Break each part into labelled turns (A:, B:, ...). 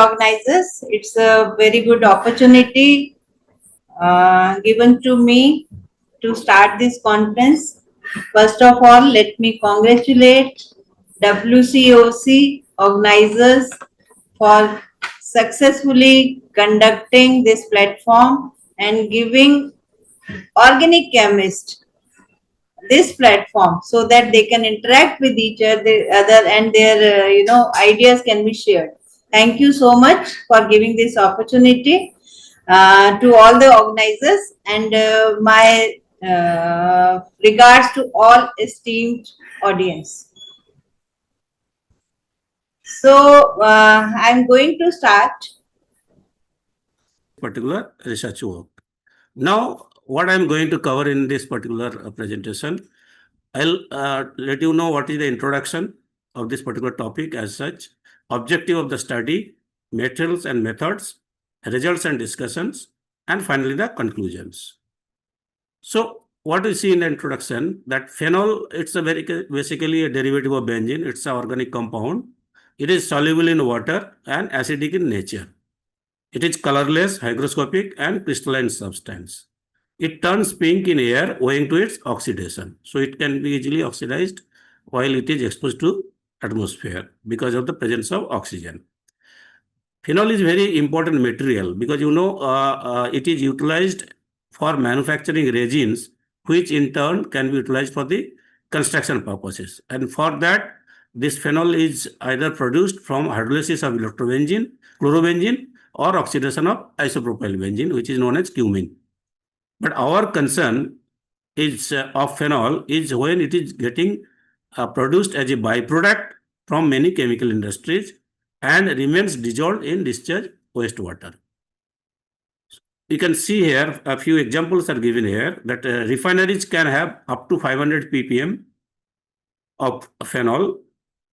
A: Organizers, it's a very good opportunity given to me to start this conference. First of all, let me congratulate WCOC organizers for successfully conducting this platform and giving organic chemists this platform so that they can interact with each other and their ideas can be shared. Thank you so much for giving this opportunity to all the organizers, and my regards to all esteemed audience. So I'm going to start
B: particular research work. Now, what I'm going to cover in this particular presentation, I'll let you know what is the introduction of this particular topic as such, objective of the study, materials and methods, results and discussions, and finally the conclusions. So what we see in the introduction, that phenol, it's a basically a derivative of benzene. It's an organic compound. It is soluble in water and acidic in nature. It is colorless, hygroscopic, and crystalline substance. It turns pink in air owing to its oxidation. So it can be easily oxidized while it is exposed to atmosphere because of the presence of oxygen. Phenol is very important material because it is utilized for manufacturing resins, which in turn can be utilized for the construction purposes. And for that, this phenol is either produced from hydrolysis of electrobenzene, chlorobenzene, or oxidation of isopropyl benzene, which is known as cumene. But our concern is of phenol is when it is getting produced as a byproduct from many chemical industries and remains dissolved in discharge wastewater. You can see here a few examples are given here that refineries can have up to 500 ppm of phenol,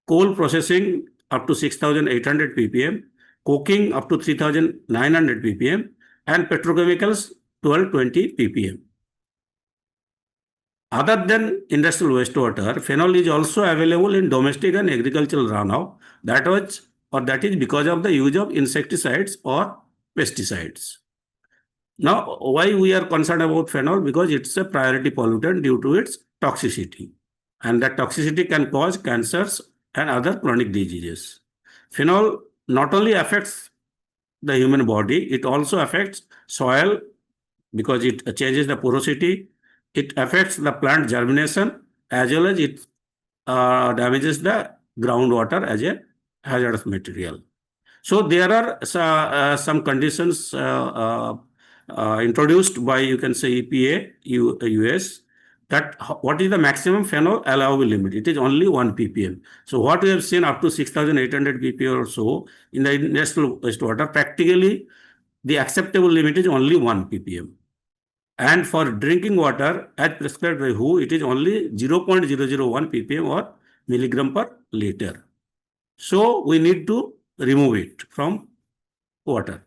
B: coal processing up to 6,800 ppm, coking up to 3,900 ppm, and petrochemicals 1220 ppm. Other than industrial wastewater, phenol is also available in domestic and agricultural runoff. That is because of the use of insecticides or pesticides. Now, why we are concerned about phenol? Because it's a priority pollutant due to its toxicity. And that toxicity can cause cancers and other chronic diseases. Phenol not only affects the human body, it also affects soil because it changes the porosity. It affects the plant germination as well as it damages the groundwater as a hazardous material. So there are some conditions introduced by, you can say, EPA, US, that what is the maximum phenol allowable limit? It is only 1 ppm. So what we have seen up to 6,800 ppm or so in the industrial wastewater, practically the acceptable limit is only 1 ppm. And for drinking water, as prescribed by WHO, it is only 0.001 ppm or milligram per liter. So we need to remove it from water.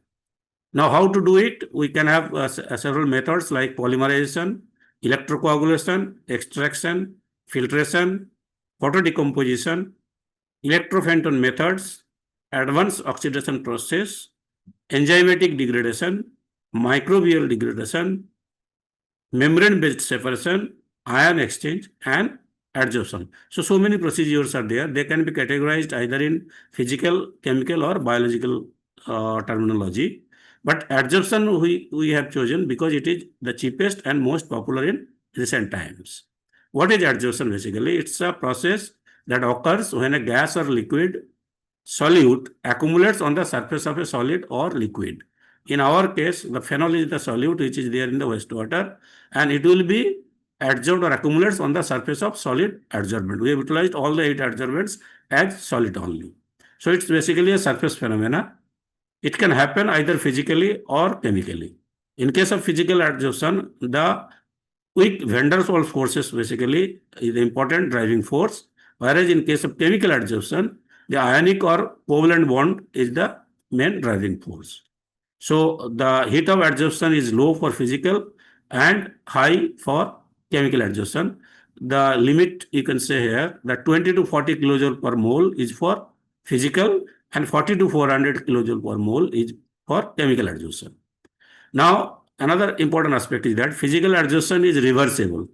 B: Now, how to do it? We can have several methods like polymerization, electrocoagulation, extraction, filtration, photodecomposition, electrophantom methods, advanced oxidation process, enzymatic degradation, microbial degradation, membrane-based separation, ion exchange, and adsorption. So many procedures are there. They can be categorized either in physical, chemical, or biological terminology. But adsorption we have chosen because it is the cheapest and most popular in recent times. What is adsorption basically? It's a process that occurs when a gas or liquid solute accumulates on the surface of a solid or liquid. In our case, the phenol is the solute which is there in the wastewater, and it will be adsorbed or accumulates on the surface of solid adsorbent. We have utilized all the 8 adsorbents as solid only. So it's basically a surface phenomena. It can happen either physically or chemically. In case of physical adsorption, the weak van der Waals forces basically is the important driving force, whereas in case of chemical adsorption, the ionic or covalent bond is the main driving force. So the heat of adsorption is low for physical and high for chemical adsorption. The limit you can say here that 20 to 40 kilojoule per mole is for physical and 40 to 400 kilojoule per mole is for chemical adsorption. Now, another important aspect is that physical adsorption is reversible.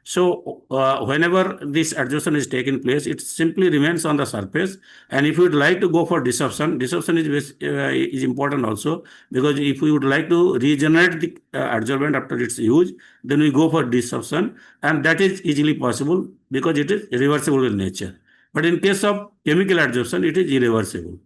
B: So, whenever this adsorption is taking place, it simply remains on the surface. And if you would like to go for disruption, disruption is important also, because if we would like to regenerate the adsorbent after its use, then we go for disruption, and that is easily possible because it is reversible in nature. But in case of chemical adsorption, it is irreversible.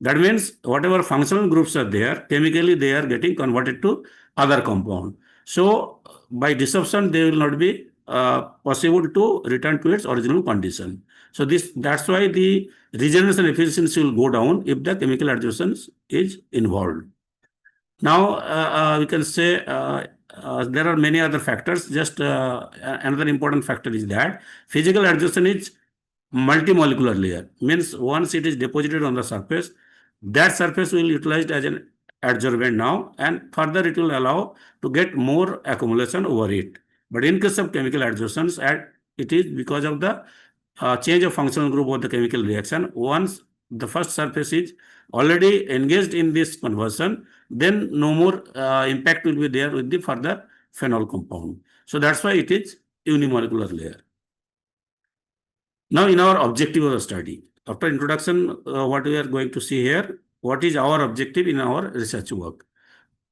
B: That means whatever functional groups are there, chemically they are getting converted to other compound. So by disruption, they will not be possible to return to its original condition. So that's why the regeneration efficiency will go down if the chemical adsorption is involved. Now we can say there are many other factors. Just another important factor is that physical adsorption is multimolecular layer. Means once it is deposited on the surface, that surface will be utilized as an adsorbent now, and further it will allow to get more accumulation over it. But in case of chemical adsorptions, it is because of the change of functional group of the chemical reaction. Once the first surface is already engaged in this conversion, then no more impact will be there with the further phenol compound. So that's why it is unimolecular layer. Now, in our objective of the study, after introduction, what we are going to see here, what is our objective in our research work?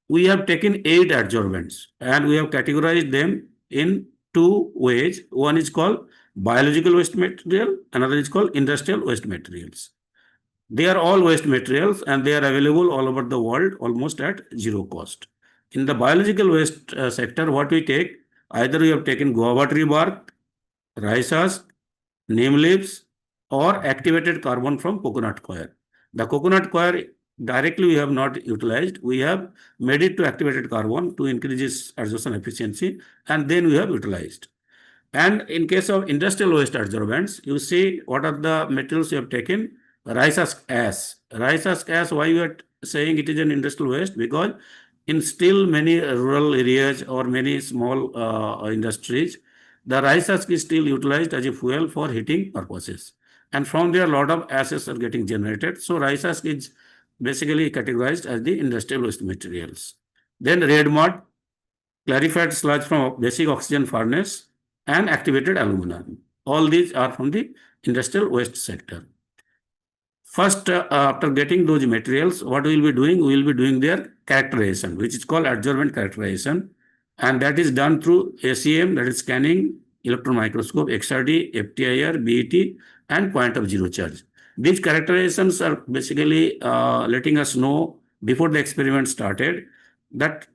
B: We have taken 8 adsorbents and we have categorized them in 2 ways. One is called biological waste material, another is called industrial waste materials. They are all waste materials and they are available all over the world almost at zero cost. In the biological waste sector, what we take, either we have taken guava tree bark, rice husk, neem leaves, or activated carbon from coconut coir. The coconut coir directly we have not utilized. We have made it to activated carbon to increase its adsorption efficiency, and then we have utilized. And in case of industrial waste adsorbents, you see what are the materials you have taken. Rice husk ash. Rice husk ash, why you are saying it is an industrial waste? Because in still many rural areas or many small industries, the rice husk is still utilized as a fuel for heating purposes. And from there, a lot of ashes are getting generated. So rice husk is basically categorized as the industrial waste materials. Then red mud, clarified sludge from basic oxygen furnace, and activated alumina. All these are from the industrial waste sector. First, after getting those materials, what we will be doing? We will be doing their characterization, which is called adsorbent characterization. And that is done through SEM, that is scanning, electron microscope, XRD, FTIR, BET, and point of zero charge. These characterizations are basically letting us know before the experiment started that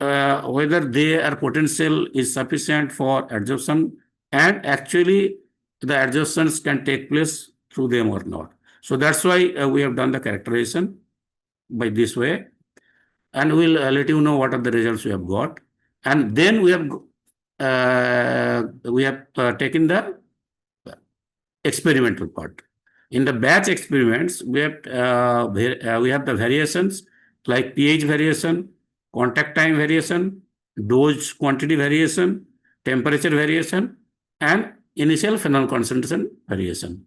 B: whether their potential is sufficient for adsorption and actually the adsorptions can take place through them or not. So that's why we have done the characterization by this way, and we'll let you know what are the results we have got. And then we have taken the experimental part. In the batch experiments, we have the variations like pH variation, contact time variation, dose quantity variation, temperature variation, and initial phenol concentration variation.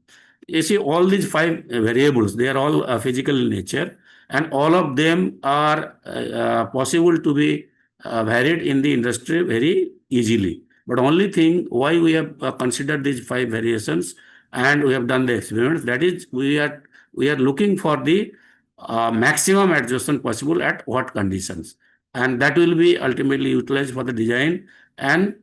B: You see, all these 5 variables, they are all physical in nature, and all of them are possible to be varied in the industry very easily. But only thing why we have considered these 5 variations and we have done the experiments, that is, we are looking for the maximum adsorption possible at what conditions, and that will be ultimately utilized for the design and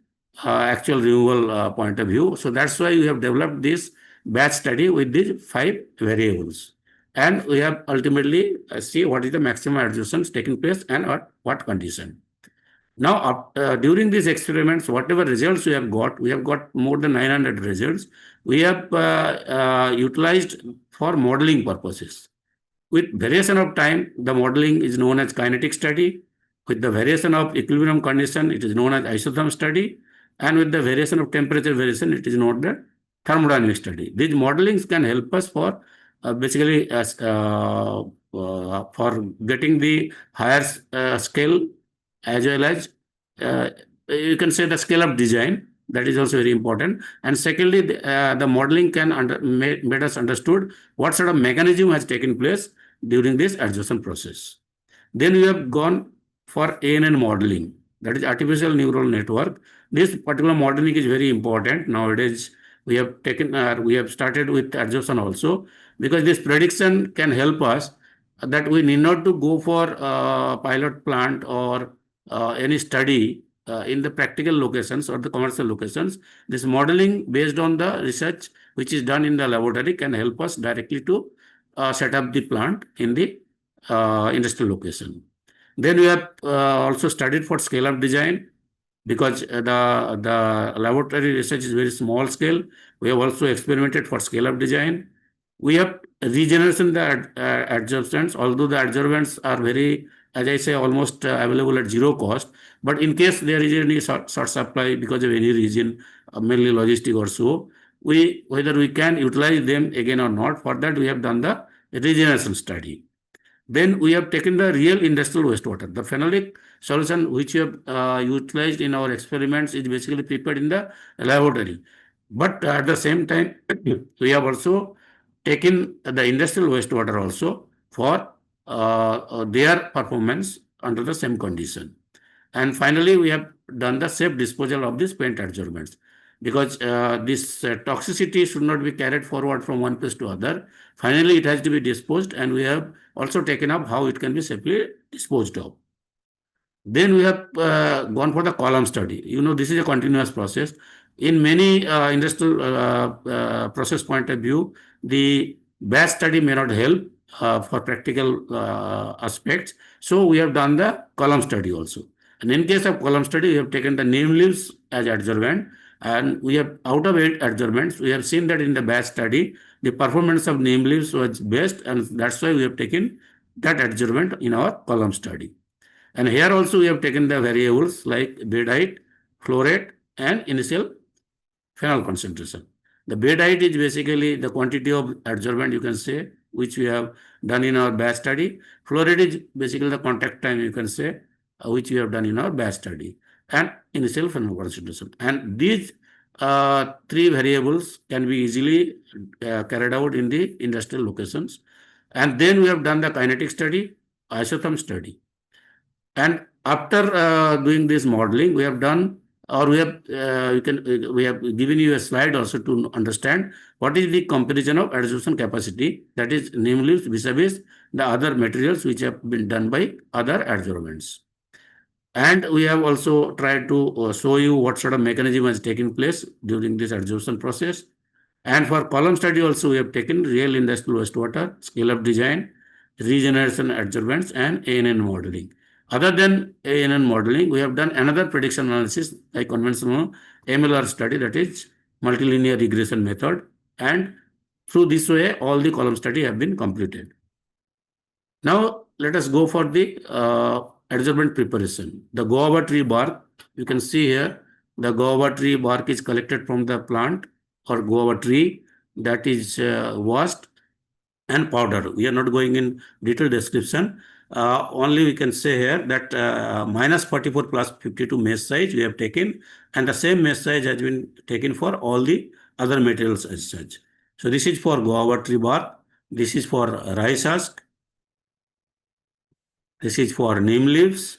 B: actual removal point of view. So that's why we have developed this batch study with these 5 variables, and we have ultimately see what is the maximum adsorptions taking place and at what condition. Now, during these experiments, whatever results we have got more than 900 results. We have utilized for modeling purposes. With variation of time, the modeling is known as kinetic study. With the variation of equilibrium condition, it is known as isotherm study. And with the variation of temperature variation, it is known as thermodynamic study. These modelings can help us for basically for getting the higher scale, as well as you can say the scale of design. That is also very important. And secondly, the modeling can made us understood what sort of mechanism has taken place during this adsorption process. Then we have gone for ANN modeling, that is artificial neural network. This particular modeling is very important nowadays. We have started with adsorption also, because this prediction can help us that we need not to go for pilot plant or any study in the practical locations or the commercial locations. This modeling based on the research which is done in the laboratory can help us directly to set up the plant in the industrial location. Then we have also studied for scale-up design, because the laboratory research is very small scale. We have also experimented for scale-up design. We have regeneration the adsorbents, although the adsorbents are very, as I say, almost available at zero cost. But in case there is any short supply because of any reason, mainly logistic or so, whether we can utilize them again or not. For that, we have done the regeneration study. Then we have taken the real industrial wastewater. The phenolic solution which we have utilized in our experiments is basically prepared in the laboratory. But at the same time, we have also taken the industrial wastewater also for their performance under the same condition. And finally, we have done the safe disposal of the spent adsorbents, because this toxicity should not be carried forward from one place to other. Finally, it has to be disposed, and we have also taken up how it can be safely disposed of. Then we have gone for the column study. This is a continuous process. In many industrial process point of view, the batch study may not help for practical aspects. So we have done the column study also. And in case of column study, we have taken the neem leaves as adsorbent, and we have, out of 8 adsorbents, we have seen that in the batch study, the performance of neem leaves was best, and that's why we have taken that adsorbent in our column study. And here also we have taken the variables like bed height, flow rate, and initial phenol concentration. The bed height is basically the quantity of adsorbent, you can say, which we have done in our batch study. Flow rate is basically the contact time, you can say, which we have done in our batch study, and initial phenol concentration. And these 3 variables can be easily carried out in the industrial locations. And then we have done the kinetic study, isotherm study. And after doing this modeling, we have done, or we have given you a slide also to understand what is the comparison of adsorption capacity, that is neem leaves vis-a-vis the other materials which have been done by other adsorbents. And we have also tried to show you what sort of mechanism has taken place during this adsorption process. And for column study also, we have taken real industrial wastewater, scale-up design, regeneration adsorbents, and ANN modeling. Other than ANN modeling, we have done another prediction analysis like conventional MLR study, that is multilinear regression method. And through this way, all the column study have been completed. Now, let us go for the adsorbent preparation. The guava tree bark, you can see here, the guava tree bark is collected from the plant or guava tree, that is washed and powdered. We are not going in detailed description. Only we can say here that minus 44 plus 52 mesh size we have taken, and the same mesh size has been taken for all the other materials as such. So this is for guava tree bark. This is for rice husk. This is for neem leaves,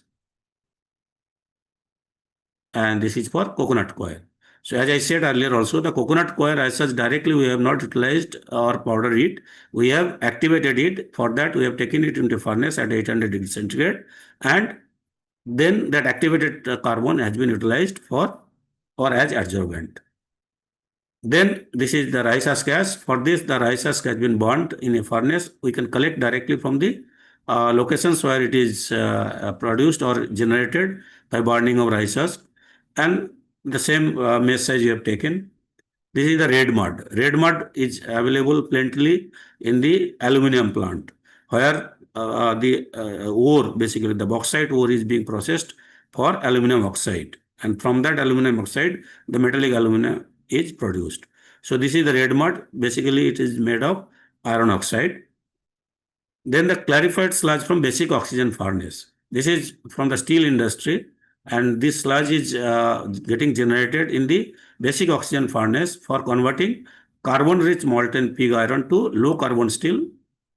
B: and this is for coconut coir. So as I said earlier also, the coconut coir as such directly we have not utilized or powdered it. We have activated it. For that we have taken it into furnace at 800 degrees centigrade, and then that activated carbon has been utilized for or as adsorbent. Then this is the rice husk gas. For this, the rice husk has been burnt in a furnace. We can collect directly from the locations where it is produced or generated by burning of rice husk. And the same mesh size you have taken. This is the red mud. Red mud is available plentifully in the aluminum plant, where the ore, basically the bauxite ore, is being processed for aluminum oxide. And from that aluminum oxide, the metallic aluminum is produced. So this is the red mud. Basically, it is made of iron oxide. Then the clarified sludge from basic oxygen furnace. This is from the steel industry, and this sludge is getting generated in the basic oxygen furnace for converting carbon-rich molten pig iron to low-carbon steel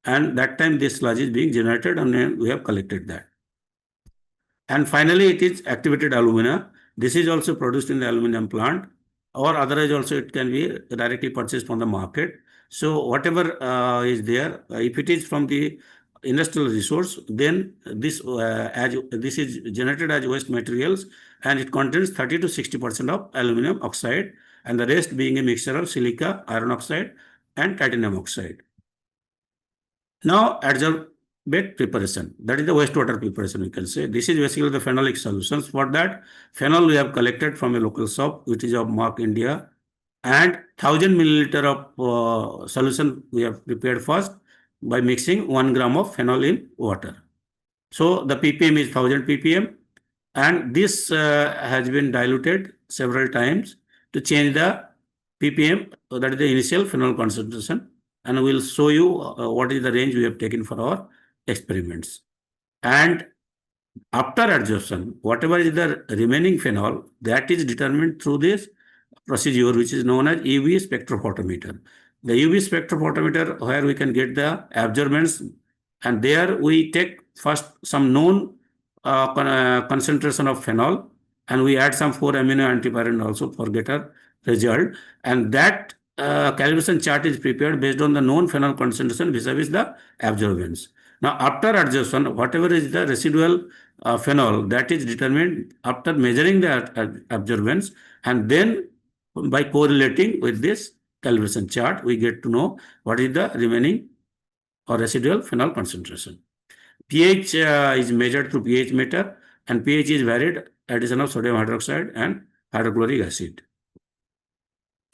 B: and that time this sludge is being generated and then we have collected that. And finally, it is activated alumina. This is also produced in the aluminum plant, or otherwise also it can be directly purchased from the market. So whatever is there, if it is from the industrial resource, then this is generated as waste materials, and it contains 30 to 60% of aluminum oxide, and the rest being a mixture of silica, iron oxide, and titanium oxide. Now, adsorbate preparation. That is the wastewater preparation, we can say. This is basically the phenolic solutions. For that, phenol we have collected from a local shop, which is of Mark India, and 1000 milliliter of solution we have prepared first by mixing 1 gram of phenol in water. So the ppm is 1000 ppm, and this has been diluted several times to change the ppm, that is the initial phenol concentration, and we will show you what is the range we have taken for our experiments. And after adsorption, whatever is the remaining phenol, that is determined through this procedure which is known as UV spectrophotometer. The UV spectrophotometer, where we can get the absorbance, and there we take first some known concentration of phenol, and we add some 4-amino antipyrine also for get a result, and that calibration chart is prepared based on the known phenol concentration vis-a-vis the absorbance. Now, after adsorption, whatever is the residual phenol, that is determined after measuring the absorbance, and then by correlating with this calibration chart, we get to know what is the remaining or residual phenol concentration. pH is measured through pH meter, and pH is varied addition of sodium hydroxide and hydrochloric acid.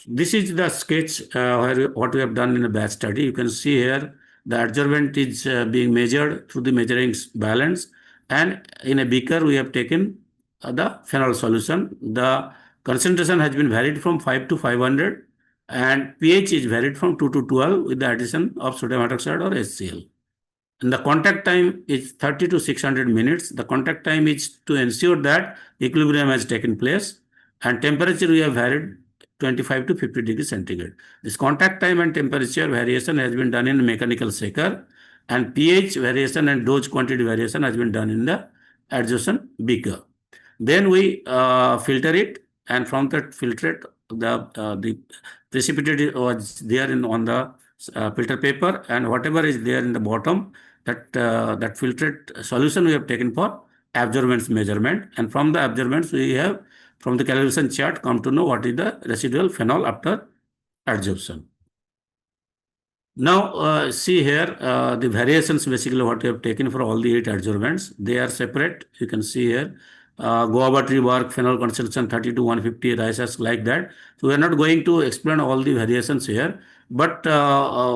B: This is the sketch what we have done in a batch study. You can see here the adsorbent is being measured through the measuring balance, and in a beaker we have taken the phenol solution. The concentration has been varied from 5 to 500, and pH is varied from 2 to 12 with the addition of sodium hydroxide or HCl. And the contact time is 30 to 600 minutes. The contact time is to ensure that equilibrium has taken place, and temperature we have varied 25 to 50 degrees centigrade. This contact time and temperature variation has been done in mechanical shaker, and pH variation and dose quantity variation has been done in the adsorption beaker. Then we filter it, and from that filtrate, the precipitate was there on the filter paper, and whatever is there in the bottom, that filtrate solution we have taken for absorbance measurement, and from the absorbance we have, from the calibration chart, come to know what is the residual phenol after adsorption. Now see here the variations basically what we have taken for all the 8 adsorbents. They are separate. You can see here guava tree bark phenol concentration 30 to 150, rice husk, like that. So we are not going to explain all the variations here, but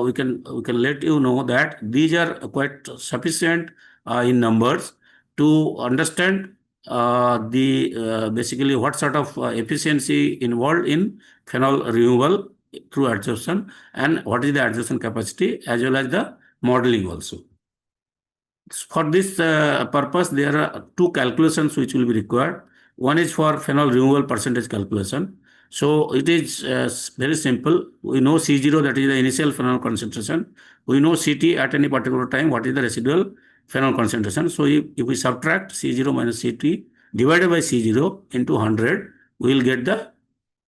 B: we can let you know that these are quite sufficient in numbers to understand basically what sort of efficiency involved in phenol removal through adsorption, and what is the adsorption capacity, as well as the modeling also. For this purpose, there are 2 calculations which will be required. One is for phenol removal percentage calculation. So it is very simple. We know C0, that is the initial phenol concentration. We know Ct at any particular time, what is the residual phenol concentration. So if we subtract C0 minus Ct divided by C0 into 100, we will get the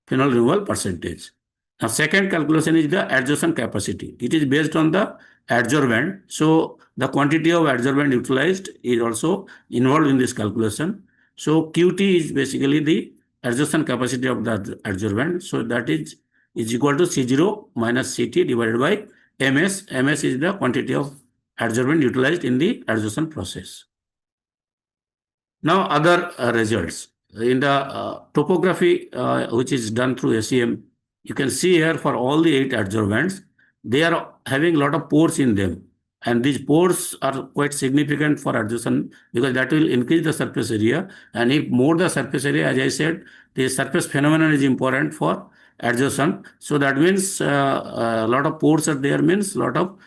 B: phenol removal percentage. Now, second calculation is the adsorption capacity. It is based on the adsorbent. So the quantity of adsorbent utilized is also involved in this calculation. So Qt is basically the adsorption capacity of the adsorbent. So that is equal to C0 minus Ct divided by Ms. Ms is the quantity of adsorbent utilized in the adsorption process. Now, other results. In the topography which is done through SEM, you can see here for all the 8 adsorbents, they are having a lot of pores in them. And these pores are quite significant for adsorption because that will increase the surface area. And if more the surface area, as I said, the surface phenomenon is important for adsorption. So that means a lot of pores are there, means a lot of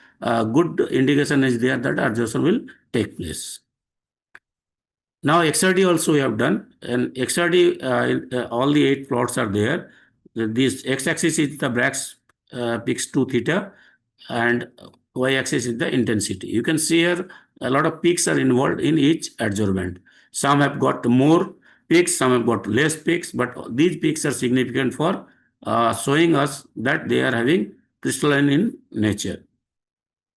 B: good indication is there that adsorption will take place. Now XRD also we have done, and XRD all the 8 plots are there. This x-axis is the Bragg's peaks 2 theta, and y-axis is the intensity. You can see here a lot of peaks are involved in each adsorbent. Some have got more peaks, some have got less peaks, but these peaks are significant for showing us that they are having crystalline in nature.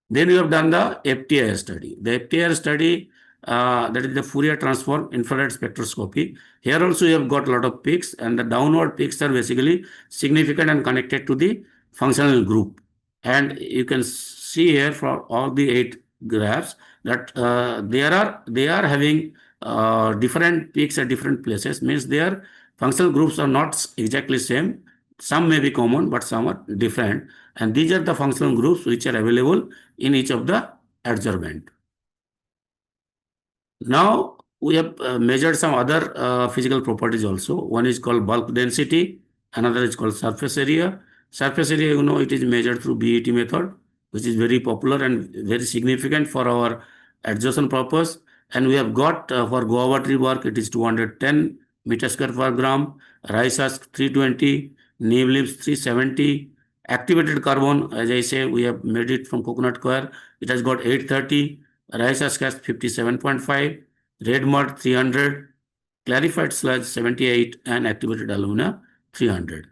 B: Then you have done the FTIR study. The FTIR study, that is the Fourier transform infrared spectroscopy. Here also you have got a lot of peaks, and the downward peaks are basically significant and connected to the functional group. And you can see here for all the 8 graphs that they are having different peaks at different places. Means their functional groups are not exactly same. Some may be common, but some are different. And these are the functional groups which are available in each of the adsorbent. Now we have measured some other physical properties also. One is called bulk density, another is called surface area. Surface area, it is measured through BET method, which is very popular and very significant for our adsorption purpose. And we have got for guava tree work, it is 210 meter square per gram, rice husk 320, neem leaves 370, activated carbon, as I say, we have made it from coconut coir, it has got 830, rice husk has 57.5, red mud 300, clarified sludge 78, and activated alumina 300.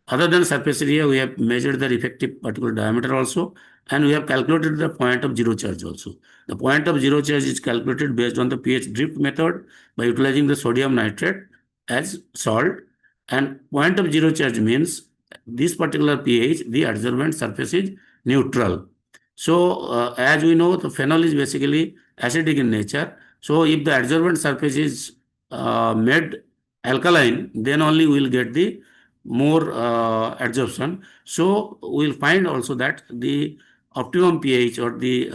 B: Other than surface area, we have measured the effective particle diameter also, and we have calculated the point of zero charge also. The point of zero charge is calculated based on the pH drift method by utilizing the sodium nitrate as salt. And point of zero charge means this particular pH, the adsorbent surface is neutral. So, as we know, the phenol is basically acidic in nature. So, if the adsorbent surface is made alkaline, then only we will get the more adsorption. So, we will find also that the optimum pH or the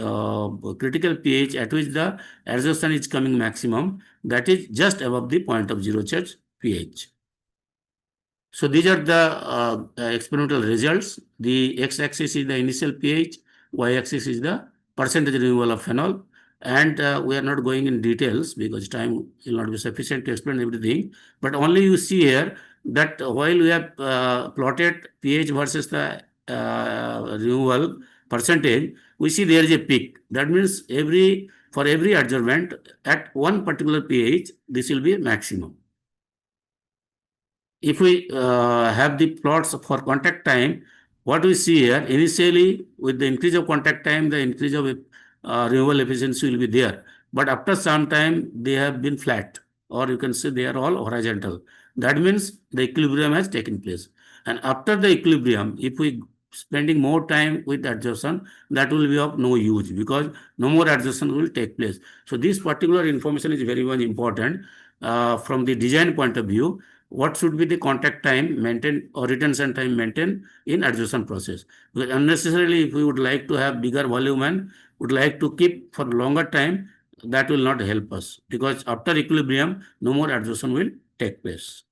B: critical pH at which the adsorption is coming maximum, that is just above the point of zero charge pH. So these are the experimental results. The x-axis is the initial pH, y-axis is the percentage removal of phenol. And we are not going in details because time will not be sufficient to explain everything. But only you see here that while we have plotted pH versus the removal percentage, we see there is a peak. That means for every adsorbent at one particular pH, this will be maximum. If we have the plots for contact time, what we see here, initially with the increase of contact time, the increase of removal efficiency will be there. But after some time, they have been flat, or you can say they are all horizontal. That means the equilibrium has taken place. And after the equilibrium, if we spending more time with adsorption, that will be of no use because no more adsorption will take place. So this particular information is very much important from the design point of view. What should be the contact time maintained or retention time maintained in adsorption process? Because unnecessarily, if we would like to have bigger volume and would like to keep for longer time, that will not help us because after equilibrium, no more adsorption will take place.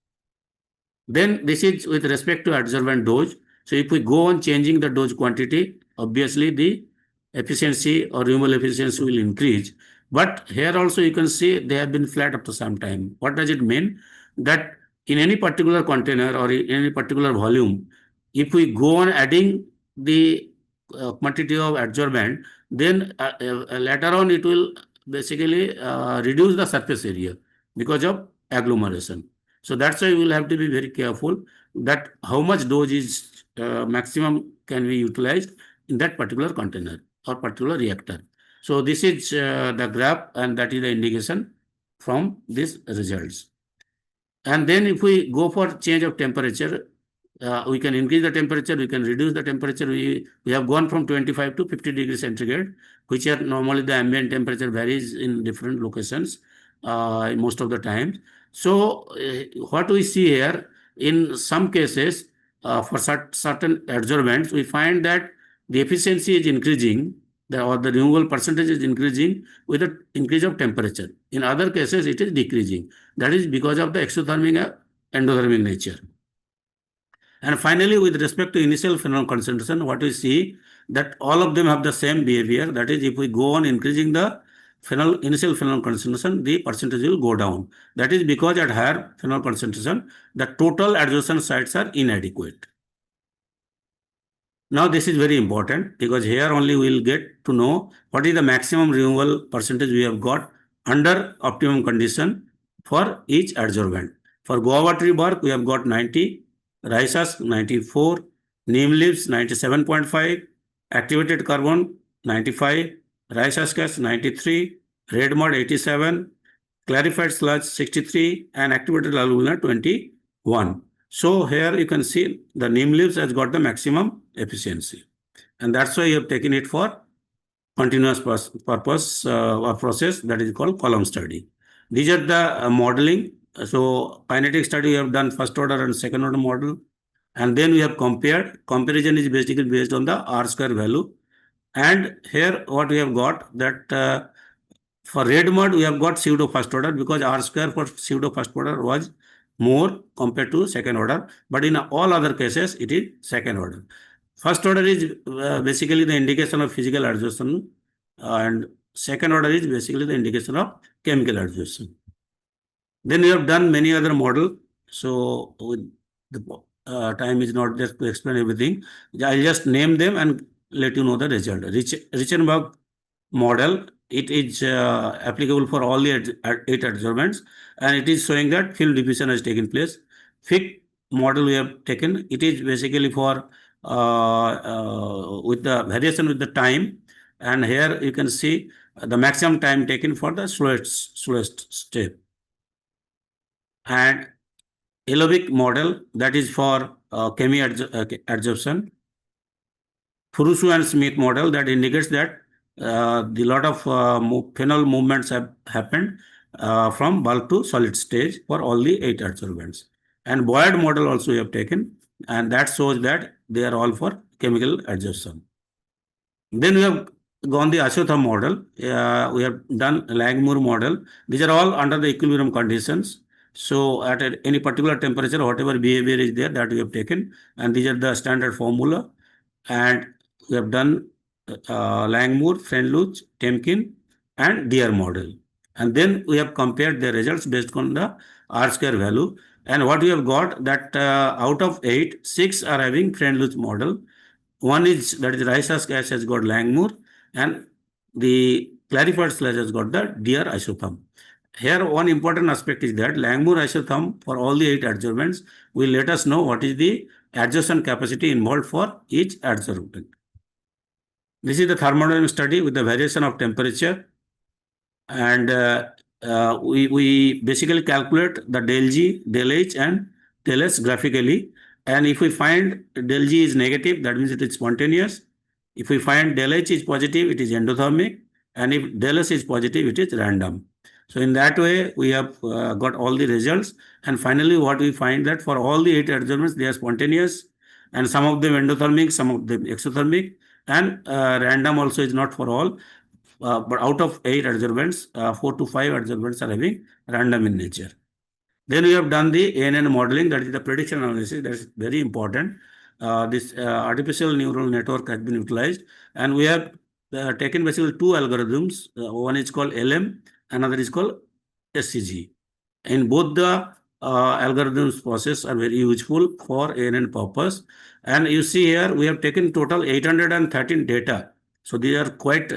B: Then this is with respect to adsorbent dose. So if we go on changing the dose quantity, obviously the efficiency or removal efficiency will increase. But here also you can see they have been flat after some time. What does it mean? That in any particular container or in any particular volume, if we go on adding the quantity of adsorbent, then later on it will basically reduce the surface area because of agglomeration. So that's why we will have to be very careful that how much dose is maximum can be utilized in that particular container or particular reactor. So this is the graph and that is the indication from these results. And then if we go for change of temperature, we can increase the temperature, we can reduce the temperature. We have gone from 25 to 50 degrees centigrade, which are normally the ambient temperature varies in different locations most of the time. So what we see here, in some cases, for certain adsorbents, we find that the efficiency is increasing, or the removal percentage is increasing with the increase of temperature. In other cases, it is decreasing. That is because of the exothermic and endothermic nature. And finally, with respect to initial phenol concentration, what we see that all of them have the same behavior. That is, if we go on increasing the initial phenol concentration, the percentage will go down. That is because at higher phenol concentration, the total adsorption sites are inadequate. Now this is very important because here only we will get to know what is the maximum removal percentage we have got under optimum condition for each adsorbent. For guava tree bark, we have got 90, rice husk 94, neem leaves 97.5, activated carbon 95, rice husk 93, red mud 87, clarified sludge 63, and activated alumina 21. So here you can see the neem leaves has got the maximum efficiency. And that's why you have taken it for continuous purpose or process, that is called column study. These are the modeling. So kinetic study we have done first order and second order model. And then we have compared. Comparison is basically based on the R square value. And here what we have got that for red mud, we have got pseudo first order because R square for pseudo first order was more compared to second order. But in all other cases, it is second order. First order is basically the indication of physical adsorption, and second order is basically the indication of chemical adsorption. Then we have done many other model. So with the time is not just to explain everything. I'll just name them and let you know the result. Richenberg model, it is applicable for all the 8 adsorbents, and it is showing that film diffusion has taken place. Fick model we have taken, it is basically for with the variation with the time, and here you can see the maximum time taken for the slowest step. And Elovic model, that is for adsorption. Furusu and Smith model, that indicates that the lot of phenol movements have happened from bulk to solid stage for all the 8 adsorbents. And Boyd model also we have taken, and that shows that they are all for chemical adsorption. Then we have gone the Ashanendu model. We have done Langmuir model. These are all under the equilibrium conditions. So at any particular temperature, whatever behavior is there, that we have taken, and these are the standard formula. And we have done Langmuir, Frenluch, Temkin, and Deer model. And then we have compared the results based on the R square value. And what we have got that out of 8, 6 are having Frenluch model. One is, that is rice husk gas has got Langmuir, and the clarified sludge has got the Deer isotherm. Here one important aspect is that Langmuir isotherm for all the 8 adsorbents will let us know what is the adsorption capacity involved for each adsorbent. This is the thermodynamic study with the variation of temperature, and we basically calculate the del G, del H, and del S graphically. And if we find del G is negative, that means it is spontaneous. If we find del H is positive, it is endothermic. And if del S is positive, it is random. So in that way, we have got all the results. And finally, what we find that for all the 8 adsorbents, they are spontaneous, and some of them endothermic, some of them exothermic, and random also is not for all. But out of 8 adsorbents, 4 to 5 adsorbents are having random in nature. Then we have done the ANN modeling, that is the prediction analysis. That is very important. This artificial neural network has been utilized, and we have taken basically 2 algorithms. One is called LM, another is called SCG. In both the algorithms process are very useful for ANN purpose. And you see here, we have taken total 813 data. So these are quite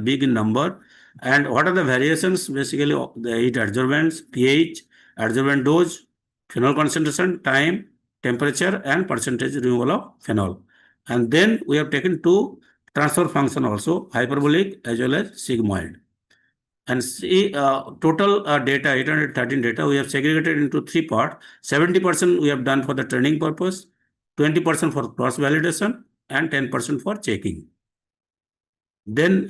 B: big in number. And what are the variations? Basically, the 8 adsorbents, pH, adsorbent dose, phenol concentration, time, temperature, and percentage removal of phenol. And then we have taken 2 transfer function also, hyperbolic as well as sigmoid. And see, total data, 813 data, we have segregated into 3 parts. 70% we have done for the training purpose, 20% for cross-validation, and 10% for checking. Then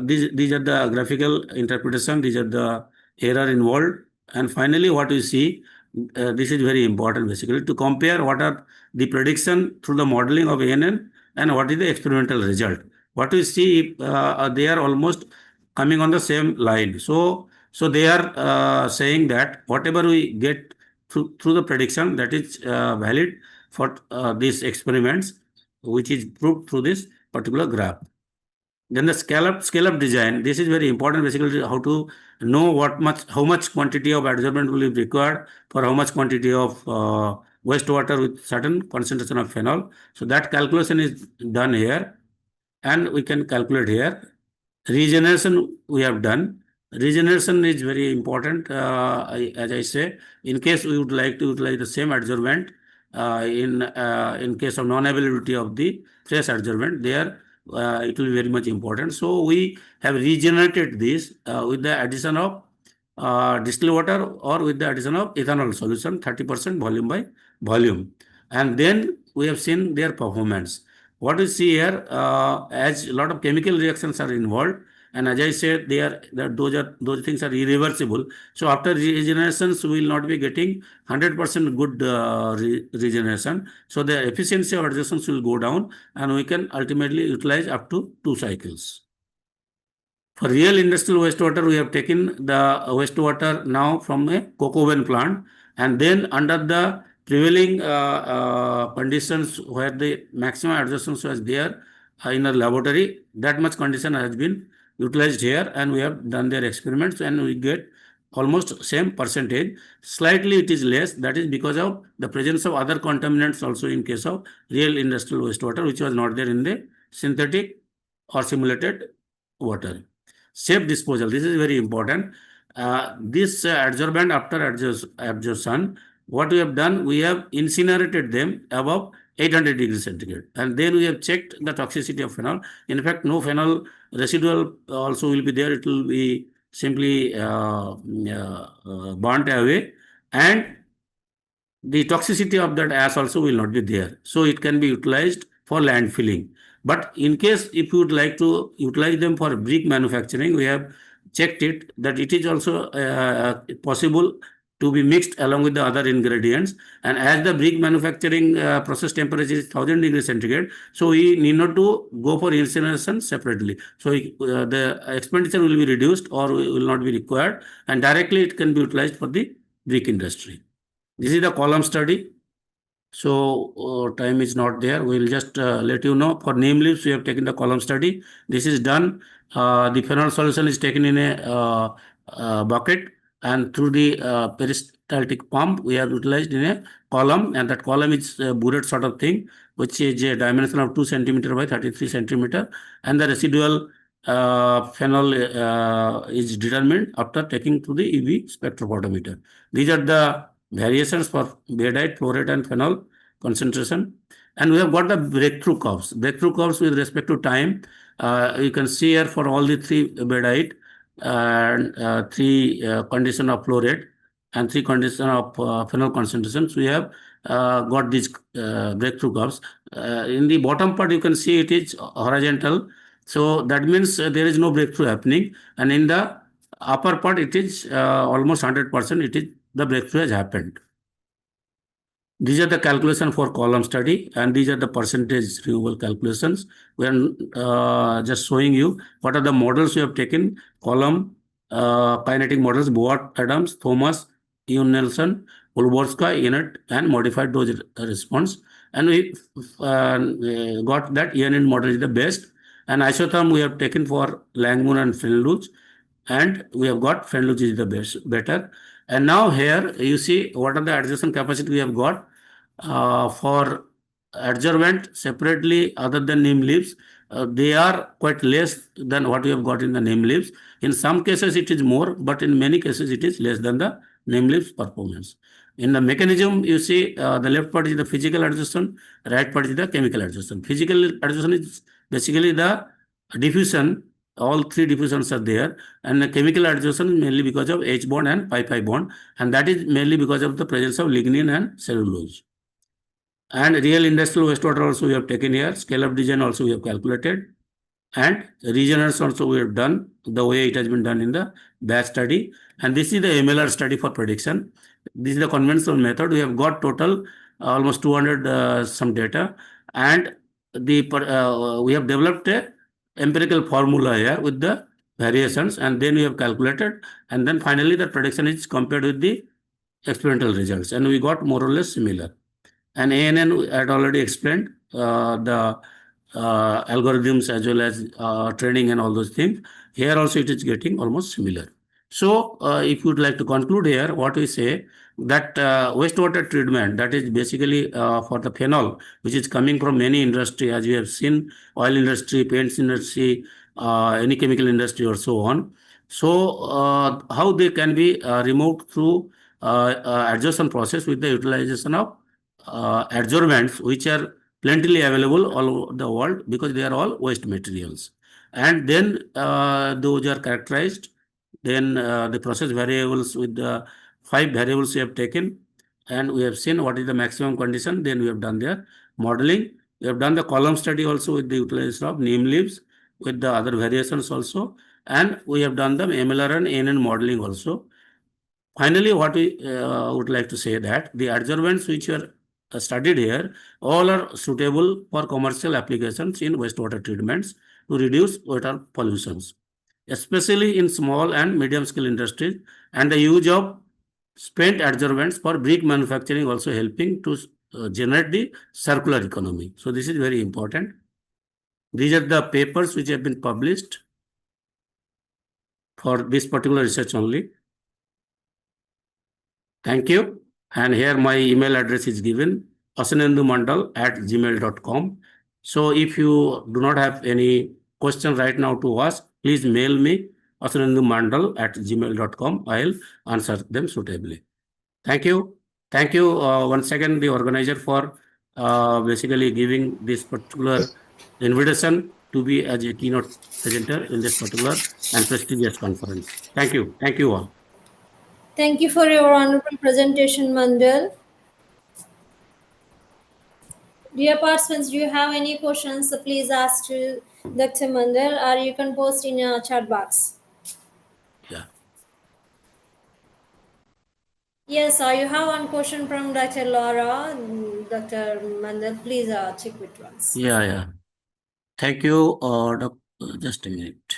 B: these are the graphical interpretation, these are the error involved. And finally, what we see, this is very important basically, to compare what are the prediction through the modeling of ANN and what is the experimental result. What we see, they are almost coming on the same line. So they are saying that whatever we get through the prediction, that is valid for these experiments, which is proved through this particular graph. Then the scale up design. This is very important. Basically, how to know how much quantity of adsorbent will be required for how much quantity of wastewater with certain concentration of phenol. So that calculation is done here, and we can calculate here. Regeneration we have done. Regeneration is very important. As I say, in case we would like to utilize the same adsorbent, in case of non-availability of the fresh adsorbent, there it will be very much important. So we have regenerated this with the addition of distilled water or with the addition of ethanol solution, 30% volume by volume, and then we have seen their performance. What we see here, as a lot of chemical reactions are involved, and as I said, those things are irreversible. So after regenerations, we will not be getting 100% good regeneration. So the efficiency of adsorptions will go down, and we can ultimately utilize up to 2 cycles. For real industrial wastewater, we have taken the wastewater now from a coke oven plant, and then under the prevailing conditions where the maximum adsorption was there in a laboratory, that much condition has been utilized here, and we have done their experiments, and we get almost same percentage. Slightly it is less. That is because of the presence of other contaminants also in case of real industrial wastewater, which was not there in the synthetic or simulated water. Safe disposal. This is very important. This adsorbent after absorption, what we have done, we have incinerated them above 800 degrees centigrade, and then we have checked the toxicity of phenol. In fact, no phenol residual also will be there. It will be simply burnt away, and the toxicity of that ash also will not be there. So it can be utilized for landfilling. But in case if you would like to utilize them for brick manufacturing, we have checked it that it is also possible to be mixed along with the other ingredients. And as the brick manufacturing process temperature is 1000 degrees centigrade, so we need not to go for incineration separately. So the expenditure will be reduced or will not be required, and directly it can be utilized for the brick industry. This is the column study. So time is not there. We'll just let you know. For neem leaves, we have taken the column study. This is done. The phenol solution is taken in a bucket, and through the peristaltic pump, we have utilized in a column, and that column is a burette sort of thing, which is a dimension of 2 centimeter by 33 centimeter, and the residual phenol is determined after taking to the UV spectrophotometer. These are the variations for baydite, chlorate, and phenol concentration. And we have got the breakthrough curves. Breakthrough curves with respect to time. You can see here for all the 3 baydite and 3 condition of chlorate and 3 condition of phenol concentrations. We have got these breakthrough curves. In the bottom part, you can see it is horizontal. So that means there is no breakthrough happening. And in the upper part, it is almost 100%. It is the breakthrough has happened. These are the calculation for column study, and these are the percentage renewable calculations. We are just showing you what are the models we have taken. Column kinetic models: Boat, Adams, Thomas, Ian Nelson, Ulborska, Inet, and modified dose response. And we got that ENN model is the best. And isotherm we have taken for Langmuir and Fenluch, and we have got Fenluch is the best, better. And now here you see what are the adsorption capacity we have got for adsorbent separately other than neem leaves. They are quite less than what we have got in the neem leaves. In some cases it is more, but in many cases it is less than the neem leaves performance. In the mechanism, you see the left part is the physical adsorption, right part is the chemical adsorption. Physical adsorption is basically the diffusion. All 3 diffusions are there, and the chemical adsorption is mainly because of H bond and pi-pi bond, and that is mainly because of the presence of lignin and cellulose. And real industrial wastewater also we have taken here. Scale-up design also we have calculated, and regeneration also we have done the way it has been done in the batch study. And this is the MLR study for prediction. This is the conventional method. We have got total almost 200 some data, and we have developed a empirical formula here with the variations, and then we have calculated, and then finally the prediction is compared with the experimental results, and we got more or less similar. And ANN I had already explained the algorithms as well as training and all those things. Here also it is getting almost similar. So, if you'd like to conclude here, what we say that wastewater treatment, that is basically for the phenol, which is coming from many industry, as we have seen, oil industry, paints industry, any chemical industry, or so on. So, how they can be removed through adsorption process with the utilization of adsorbents, which are plentifully available all over the world because they are all waste materials. And then those are characterized, then the process variables with the five variables we have taken, and we have seen what is the maximum condition. Then we have done their modeling. We have done the column study also with the utilization of neem leaves with the other variations also, and we have done the MLR and NN modeling also. Finally, what we would like to say that the adsorbents which were studied here all are suitable for commercial applications in wastewater treatments to reduce water pollutions, especially in small and medium scale industries, and the use of spent adsorbents for brick manufacturing also helping to generate the circular economy. So this is very important. These are the papers which have been published for this particular research only. Thank you. And here my email address is given, Ashanendu Mandal at gmail.com. So if you do not have any question right now to ask, please mail me Ashanendu Mandal at gmail.com. I'll answer them suitably. Thank you. Thank you once again, the organizer, for basically giving this particular invitation to be as a keynote presenter in this particular and prestigious conference. Thank you. Thank you all.
C: Thank you for your wonderful presentation, Mandal. Dear participants, do you have any questions? Please ask to Dr. Mandal, or you can post in a chat box.
B: Yeah.
C: Yes, you have one question from Dr. Laura. Dr. Mandal, please check with once.
B: Yeah, yeah. Thank you. Just a minute.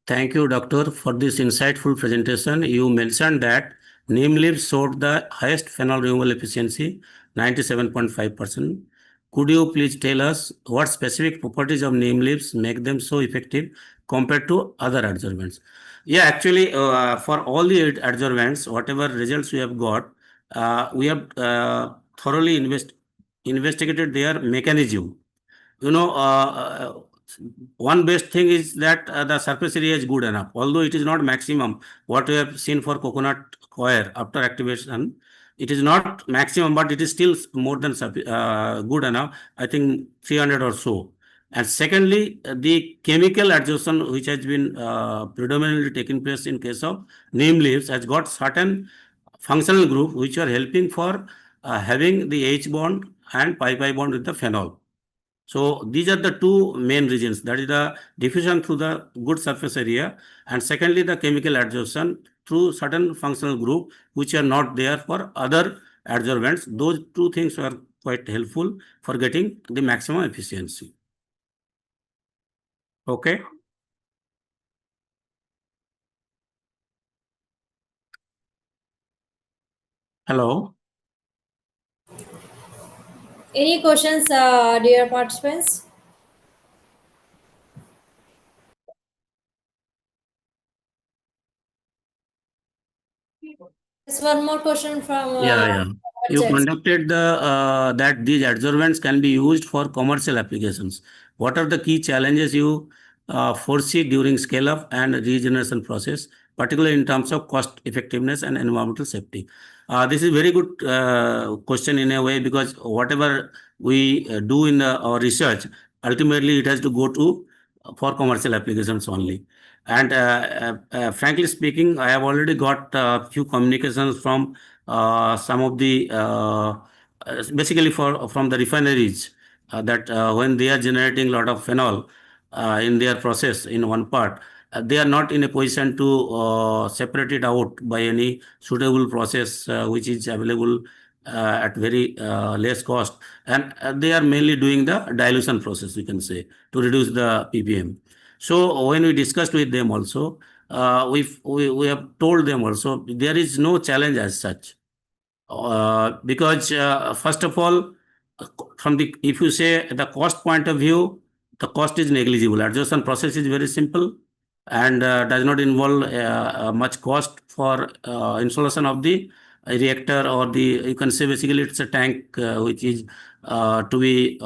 B: Thank you, Doctor, for this insightful presentation. You mentioned that neem leaves showed the highest phenol removal efficiency, 97.5%. Could you please tell us what specific properties of neem leaves make them so effective compared to other adsorbents? Yeah, actually, for all the adsorbents, whatever results we have got, we have thoroughly investigated their mechanism. You know, one best thing is that the surface area is good enough, although it is not maximum. What we have seen for coconut coir after activation, it is not maximum, but it is still more than good enough. I think 300 or so. And secondly, the chemical adsorption which has been predominantly taking place in case of neem leaves has got certain functional group which are helping for having the H bond and pi bond with the phenol. So these are the two main reasons. That is the diffusion through the good surface area, and secondly the chemical adsorption through certain functional group which are not there for other adsorbents. Those two things are quite helpful for getting the maximum efficiency. Okay. Hello.
C: Any questions, dear participants? There's one more question from
B: Yeah, yeah. You
C: chat.
B: conducted the that these adsorbents can be used for commercial applications. What are the key challenges you foresee during scale up and regeneration process, particularly in terms of cost effectiveness and environmental safety? This is very good question in a way, because whatever we do in our research, ultimately it has to go to for commercial applications only. And frankly speaking, I have already got a few communications from some of the basically from the refineries, that when they are generating a lot of phenol in their process in one part, they are not in a position to separate it out by any suitable process which is available at very less cost, and they are mainly doing the dilution process, we can say, to reduce the ppm. So when we discussed with them also, we have told them also there is no challenge as such, because first of all, from the, if you say the cost point of view, the cost is negligible. Adsorption process is very simple and does not involve much cost for installation of the reactor or the, you can say basically it's a tank which is to be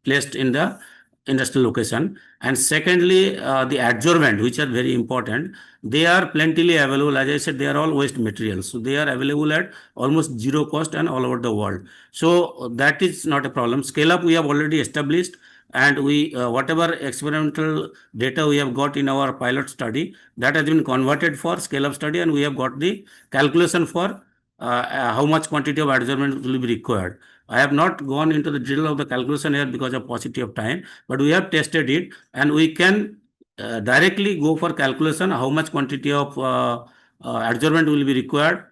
B: placed in the industrial location. And secondly, the adsorbent, which are very important, they are plentifully available. As I said, they are all waste materials. So they are available at almost zero cost and all over the world. So that is not a problem. Scale up we have already established, and we whatever experimental data we have got in our pilot study, that has been converted for scale up study, and we have got the calculation for how much quantity of adsorbent will be required. I have not gone into the detail of the calculation here because of paucity of time, but we have tested it, and we can directly go for calculation how much quantity of adsorbent will be required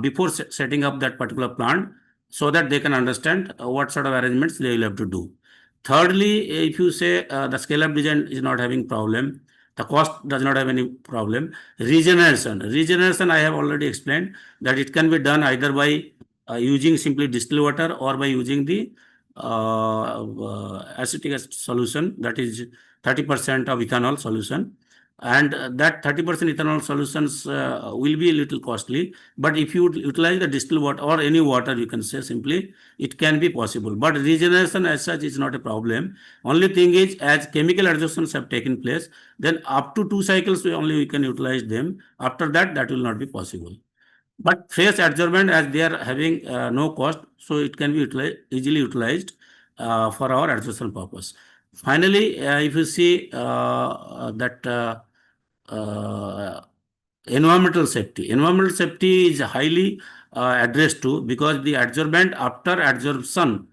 B: before setting up that particular plant, so that they can understand what sort of arrangements they will have to do. Thirdly, if you say the scale-up design is not having problem, the cost does not have any problem. Regeneration I have already explained that it can be done either by using simply distilled water or by using the acetic acid solution, that is 30% of ethanol solution. And that 30% ethanol solutions will be a little costly, but if you utilize the distilled water or any water, you can say simply, it can be possible. But regeneration as such is not a problem. Only thing is, as chemical adsorptions have taken place, then up to 2 cycles we can utilize them. After that, that will not be possible. But fresh adsorbent, as they are having no cost, so it can be easily utilized for our adsorption purpose. Finally, if you see that environmental safety is highly addressed to, because the adsorbent after adsorption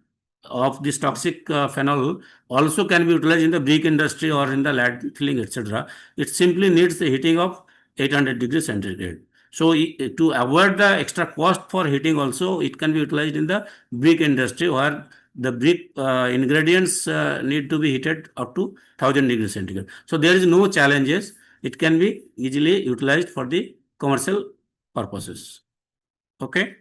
B: of this toxic phenol also can be utilized in the brick industry or in the landfilling, etc. It simply needs the heating of 800 degrees centigrade. So to avoid the extra cost for heating also, it can be utilized in the brick industry, where the brick ingredients need to be heated up to 1000 degrees centigrade. So there is no challenges. It can be easily utilized for the commercial purposes. Okay.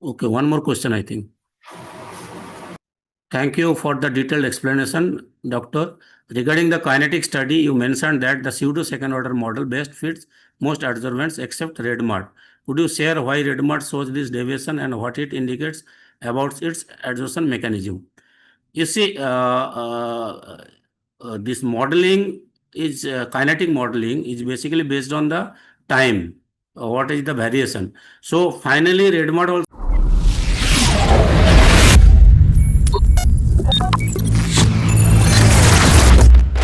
B: Okay, one more question, I think. Thank you for the detailed explanation, Doctor. Regarding the kinetic study, you mentioned that the pseudo second order model best fits most adsorbents except red mud. Could you share why red mud shows this deviation and what it indicates about its adsorption mechanism? You see, this modeling is kinetic modeling is basically based on the time. What is the variation? So finally, red mud also